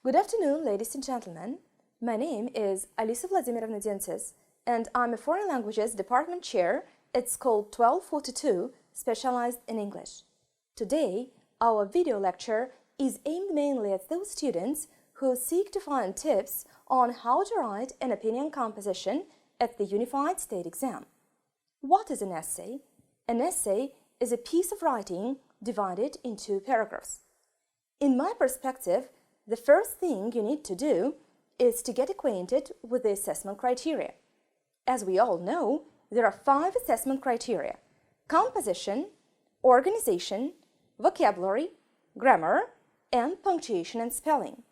Good afternoon, ladies and gentlemen. My name is Alisa Vladimirovna Dинцис, and I'm a Foreign Languages Department Chair at School 1242, specialized in English. Today, our video lecture is aimed mainly at those students who seek to find tips on how to write an opinion composition at the Unified State Exam. What is an essay? An essay is a piece of writing divided into paragraphs. In my perspective, the first thing you need to do is to get acquainted with the assessment criteria. As we all know, there are 5 assessment criteria: composition, organization, vocabulary, grammar, and punctuation and spelling.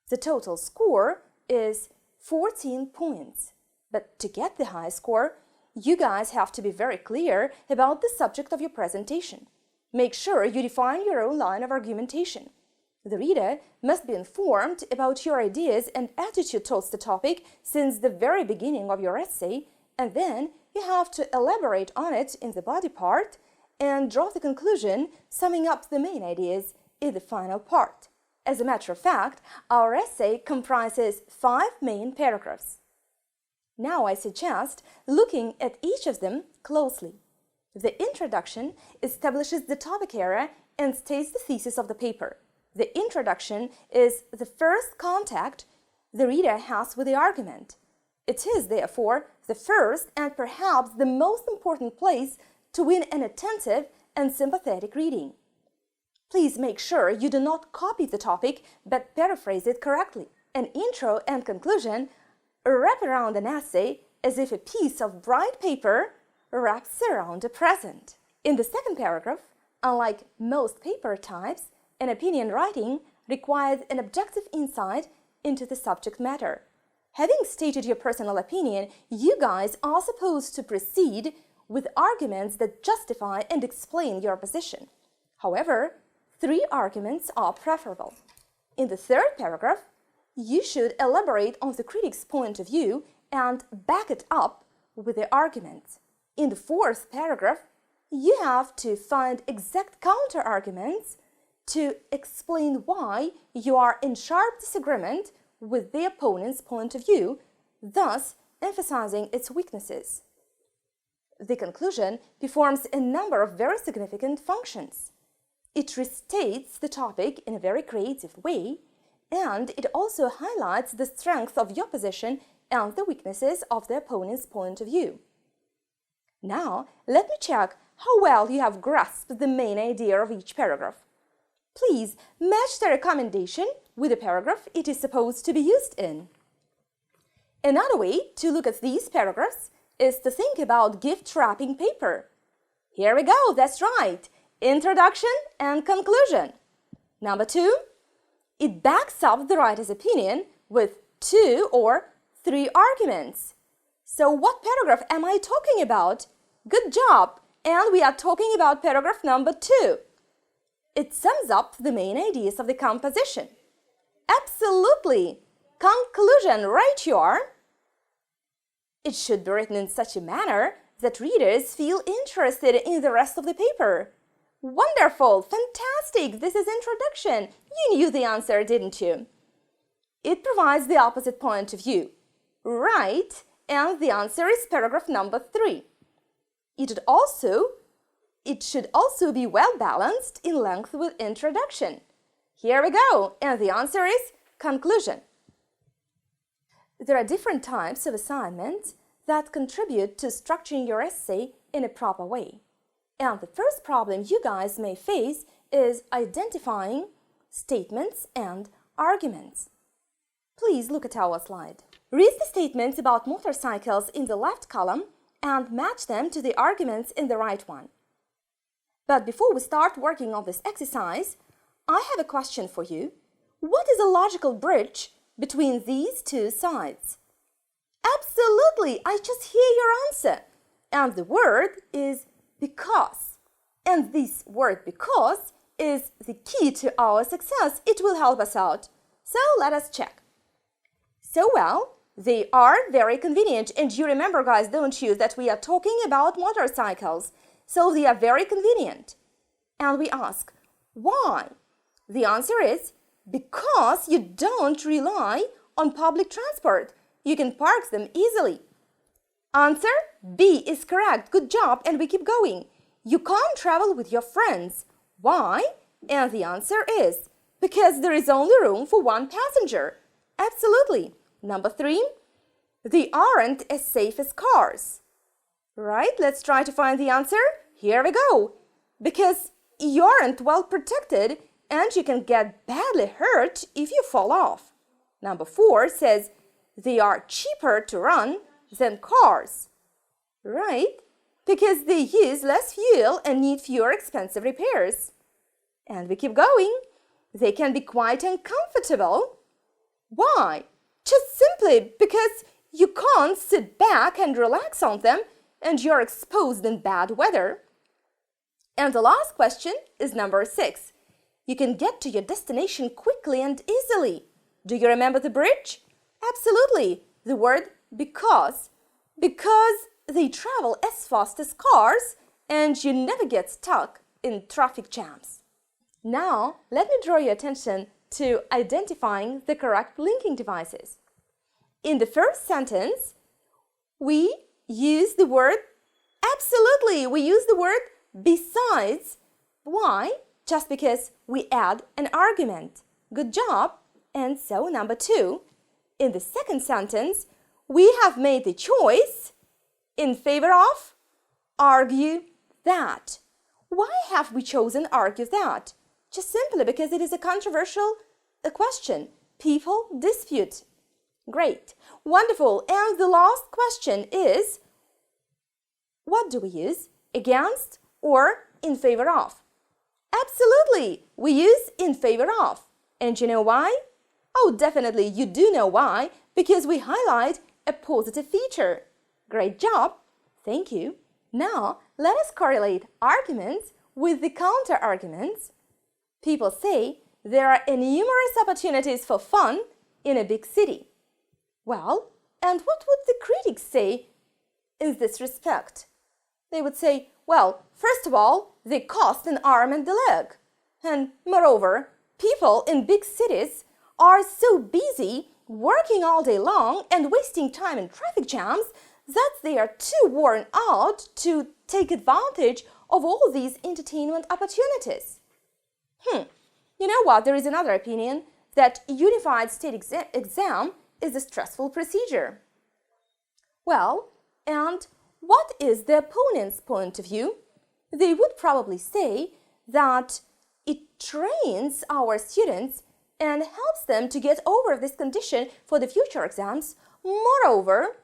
The total score is 14 points. But to get the high score, you guys have to be very clear about the subject of your presentation. Make sure you define your own line of argumentation. The reader must be informed about your ideas and attitude towards the topic since the very beginning of your essay, and then you have to elaborate on it in the body part and draw the conclusion, summing up the main ideas in the final part. As a matter of fact, our essay comprises 5 main paragraphs. Now I suggest looking at each of them closely. The introduction establishes the topic area and states the thesis of the paper. The introduction is the first contact the reader has with the argument. It is, therefore, the first and perhaps the most important place to win an attentive and sympathetic reading. Please make sure you do not copy the topic, but paraphrase it correctly. An intro and conclusion wrap around an essay as if a piece of bright paper wraps around a present. In the second paragraph, unlike most paper types, an opinion writing requires an objective insight into the subject matter. Having stated your personal opinion, you guys are supposed to proceed with arguments that justify and explain your position. However, 3 arguments are preferable. In the third paragraph, you should elaborate on the critic's point of view and back it up with the arguments. In the fourth paragraph, you have to find exact counter-arguments to explain why you are in sharp disagreement with the opponent's point of view, thus emphasizing its weaknesses. The conclusion performs a number of very significant functions. It restates the topic in a very creative way, and it also highlights the strength of your position and the weaknesses of the opponent's point of view. Now, let me check how well you have grasped the main idea of each paragraph. Please match the recommendation with the paragraph it is supposed to be used in. Another way to look at these paragraphs is to think about gift wrapping paper. Here we go, that's right. Introduction and conclusion. Number 2, it backs up the writer's opinion with 2 or 3 arguments. So what paragraph am I talking about? Good job! And we are talking about paragraph number 2. It sums up the main ideas of the composition. Absolutely! Conclusion, right you are! It should be written in such a manner that readers feel interested in the rest of the paper. Wonderful! Fantastic! This is introduction. You knew the answer, didn't you? It provides the opposite point of view. Right, and the answer is paragraph number 3. It should also be well balanced in length with introduction. Here we go, and the answer is conclusion. There are different types of assignments that contribute to structuring your essay in a proper way. And the first problem you guys may face is identifying statements and arguments. Please look at our slide. Read the statements about motorcycles in the left column and match them to the arguments in the right one. But before we start working on this exercise, I have a question for you. What is a logical bridge between these 2 sides? Absolutely! I just hear your answer. And the word is because. And this word because is the key to our success. It will help us out. So let us check. So well, they are very convenient. And you remember, guys, don't you, that we are talking about motorcycles. So they are very convenient. And we ask, why? The answer is because you don't rely on public transport. You can park them easily. Answer B is correct. Good job, and we keep going. You can't travel with your friends. Why? And the answer is because there is only room for one passenger. Absolutely. Number 3, they aren't as safe as cars. Right, let's try to find the answer. Here we go. Because you aren't well protected and you can get badly hurt if you fall off. Number 4 says they are cheaper to run than cars. Right, because they use less fuel and need fewer expensive repairs. And we keep going. They can be quite uncomfortable. Why? Just simply because you can't sit back and relax on them and you're exposed in bad weather. And the last question is number 6. You can get to your destination quickly and easily. Do you remember the bridge? Absolutely. The word because. Because they travel as fast as cars and you never get stuck in traffic jams. Now, let me draw your attention to identifying the correct linking devices. In the first sentence, we use the word absolutely. We use the word besides. Why? Just because we add an argument. Good job. And so, number 2, in the second sentence, we have made the choice in favor of argue that. Why have we chosen argue that? Just simply because it is a controversial question. People dispute. Great. Wonderful. And the last question is, what do we use? Against or in favor of? Absolutely. We use in favor of. And you know why? Oh, definitely you do know why, because we highlight a positive feature. Great job. Thank you. Now, let us correlate arguments with the counter-arguments. People say there are numerous opportunities for fun in a big city. Well, and what would the critics say in this respect? They would say, well, first of all, they cost an arm and a leg. And moreover, people in big cities are so busy working all day long and wasting time in traffic jams that they are too worn out to take advantage of all these entertainment opportunities. You know what? There is another opinion that unified state exam is a stressful procedure. Well, and what is the opponent's point of view? They would probably say that it trains our students and helps them to get over this condition for the future exams. Moreover,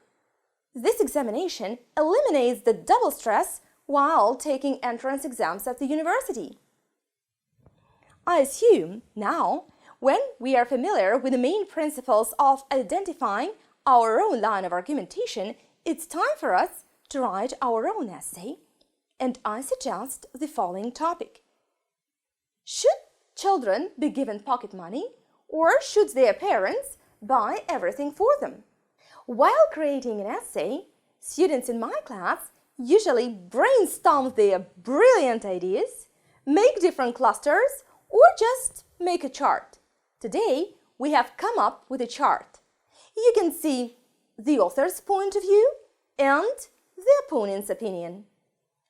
this examination eliminates the double stress while taking entrance exams at the university. I assume now, when we are familiar with the main principles of identifying our own line of argumentation, it's time for us to write our own essay, and I suggest the following topic. Should children be given pocket money, or should their parents buy everything for them? While creating an essay, students in my class usually brainstorm their brilliant ideas, make different clusters, or just make a chart. Today, we have come up with a chart. You can see the author's point of view and the opponent's opinion.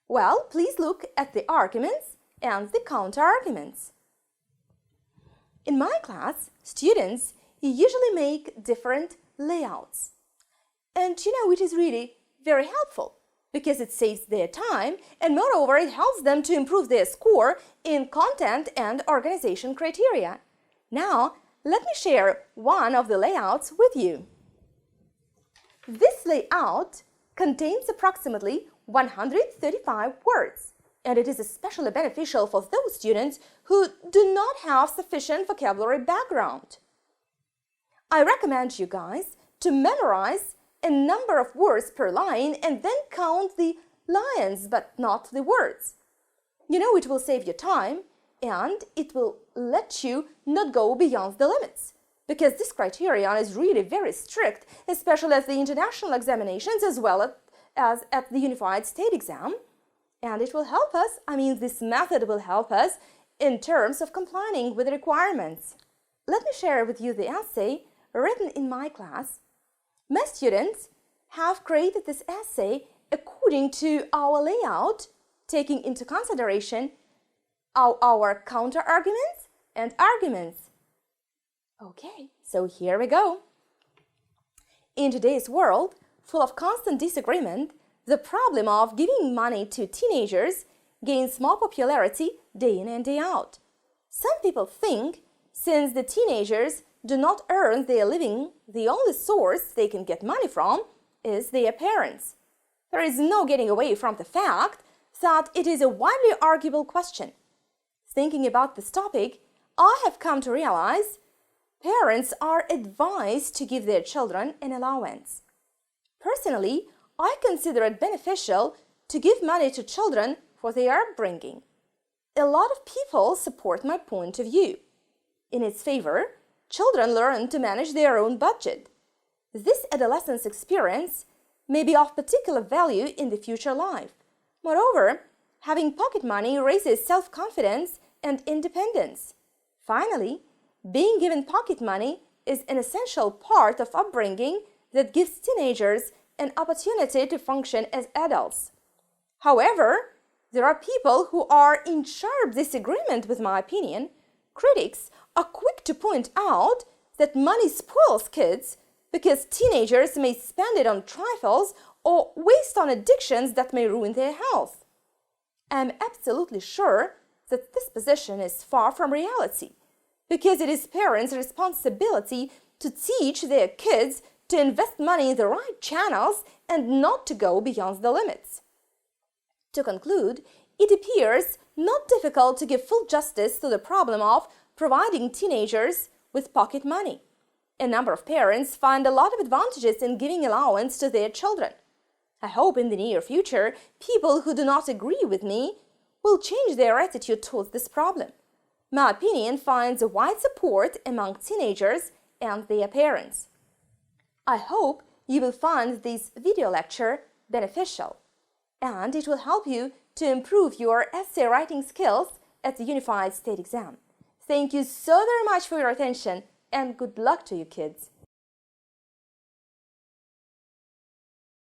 Well, please look at the arguments and the counter-arguments. In my class, students usually make different layouts. And you know, it is really very helpful because it saves their time and moreover, it helps them to improve their score in content and organization criteria. Now, let me share one of the layouts with you. This layout contains approximately 135 words, and it is especially beneficial for those students who do not have sufficient vocabulary background. I recommend you guys to memorize a number of words per line and then count the lines but not the words. You know, it will save you time and it will let you not go beyond the limits, because this criterion is really very strict, especially at the international examinations as well as at the unified state exam. And it will help us, this method will help us in terms of complying with the requirements. Let me share with you the essay written in my class. My students have created this essay according to our layout, taking into consideration our counter-arguments and arguments. Okay, so here we go. In today's world, full of constant disagreement, the problem of giving money to teenagers gains more popularity day in and day out. Some people think since the teenagers do not earn their living, the only source they can get money from is their parents. There is no getting away from the fact that it is a widely arguable question. Thinking about this topic, I have come to realize parents are advised to give their children an allowance. Personally, I consider it beneficial to give money to children for their upbringing. A lot of people support my point of view. In its favor, children learn to manage their own budget. This adolescence experience may be of particular value in the future life. Moreover, having pocket money raises self-confidence and independence. Finally, being given pocket money is an essential part of upbringing that gives teenagers an opportunity to function as adults. However, there are people who are in sharp disagreement with my opinion. Critics are quick to point out that money spoils kids because teenagers may spend it on trifles or waste on addictions that may ruin their health. I'm absolutely sure that this position is far from reality because it is parents' responsibility to teach their kids to invest money in the right channels and not to go beyond the limits. To conclude, it appears not difficult to give full justice to the problem of providing teenagers with pocket money. A number of parents find a lot of advantages in giving allowance to their children. I hope in the near future, people who do not agree with me will change their attitude towards this problem. My opinion finds wide support among teenagers and their parents. I hope you will find this video lecture beneficial, and it will help you to improve your essay writing skills at the Unified State Exam. Thank you so very much for your attention, and good luck to you kids.